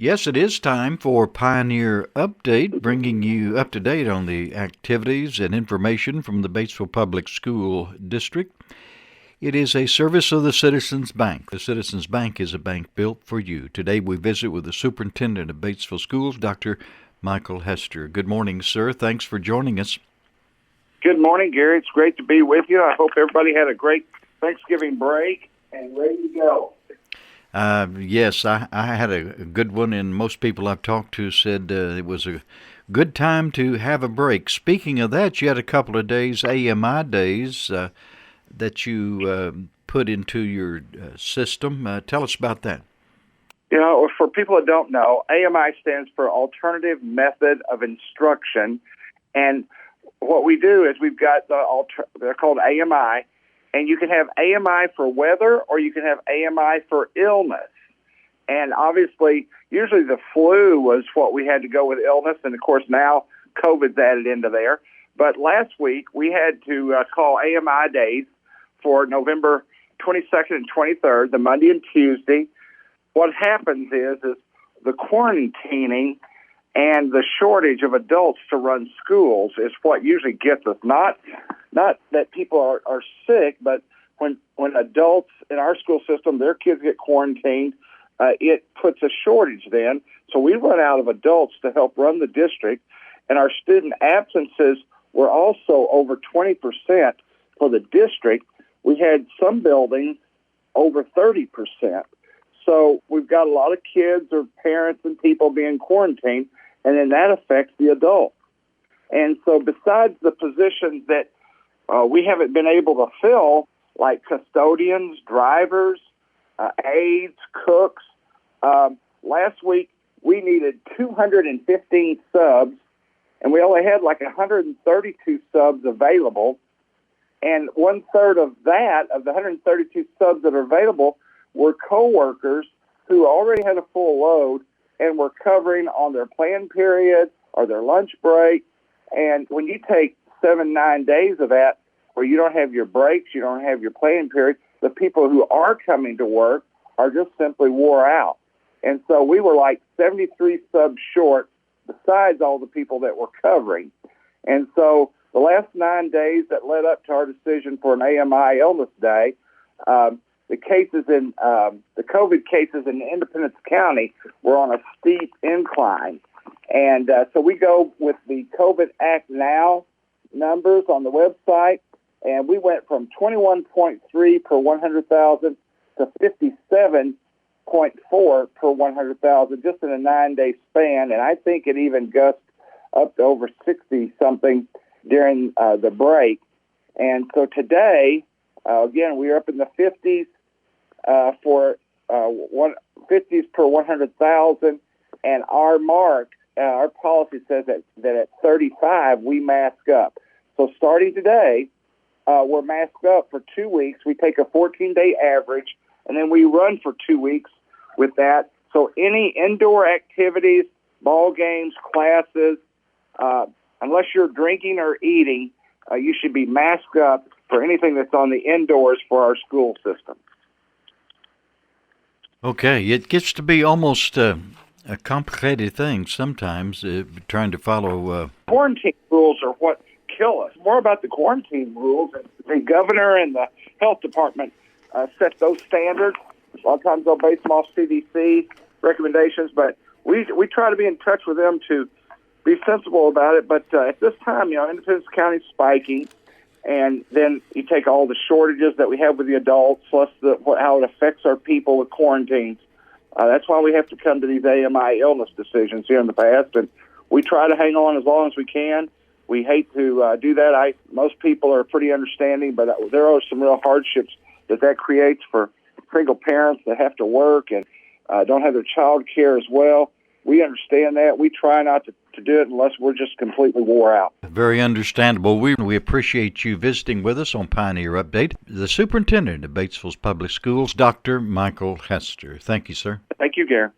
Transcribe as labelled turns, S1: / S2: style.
S1: Yes, it is time for Pioneer Update, bringing you up to date on the activities and information from the Batesville Public School District. It is a service of the Citizens Bank. The Citizens Bank is a bank built for you. Today we visit with the Superintendent of Batesville Schools, Dr. Michael Hester. Good morning, sir. Thanks for joining us.
S2: Good morning, Gary. It's great to be with you. I hope everybody had a great Thanksgiving break and ready to go.
S1: Yes, I had a good one, and most people I've talked to said it was a good time to have a break. Speaking of that, you had a couple of days, AMI days, that you put into your system. Tell us about that.
S2: You know, for people that don't know, AMI stands for Alternative Method of Instruction, and what we do is we've got they're called AMI, and you can have AMI for weather or you can have AMI for illness. And obviously, usually the flu was what we had to go with illness, and of course now COVID's added into there. But last week we had to call AMI days for November 22nd and 23rd, the Monday and Tuesday. What happens is the quarantining and the shortage of adults to run schools is what usually gets us. Not that people are sick, but when adults in our school system, their kids get quarantined, it puts a shortage then. So we run out of adults to help run the district, and our student absences were also over 20% for the district. We had some buildings over 30%. So we've got a lot of kids or parents and people being quarantined, and then that affects the adults. And so besides the positions that we haven't been able to fill, like custodians, drivers, aides, cooks, last week we needed 215 subs, and we only had like 132 subs available. And one-third of that, of the 132 subs that are available, were coworkers who already had a full load and were covering on their planned period or their lunch break. And when you take 7-9 days of that, where you don't have your breaks, you don't have your planned period, the people who are coming to work are just simply wore out. And so we were like 73 subs short, besides all the people that were covering. And so the last 9 days that led up to our decision for an AMI illness day, the cases in the COVID cases in Independence County were on a steep incline. And so we go with the COVID Act Now numbers on the website, and we went from 21.3 per 100,000 to 57.4 per 100,000 just in a 9-day span. And I think it even gushed up to over 60-something during the break. And so today, again, we're up in the 50s for 50s per 100,000, and our mark, our policy says that at 35 we mask up. So starting today, we're masked up for 2 weeks. We take a 14-day average, and then we run for 2 weeks with that. So any indoor activities, ball games, classes, unless you're drinking or eating, you should be masked up for anything that's on the indoors for our school system.
S1: Okay, it gets to be almost a complicated thing sometimes, trying to follow.
S2: Quarantine rules are what kill us. More about the quarantine rules. The governor and the health department set those standards. A lot of times they'll base them off CDC recommendations, but we try to be in touch with them to be sensible about it. But at this time, Independence County's spiking, and then you take all the shortages that we have with the adults, plus how it affects our people with quarantines. That's why we have to come to these AMI illness decisions here in the past, and we try to hang on as long as we can. We hate to do that. Most people are pretty understanding, but there are some real hardships that creates for single parents that have to work and don't have their child care as well. We understand that. We try not to do it unless we're just completely wore out.
S1: Very understandable. We appreciate you visiting with us on Pioneer Update. The Superintendent of Batesville's Public Schools, Dr. Michael Hester. Thank you, sir.
S2: Thank you, Gary.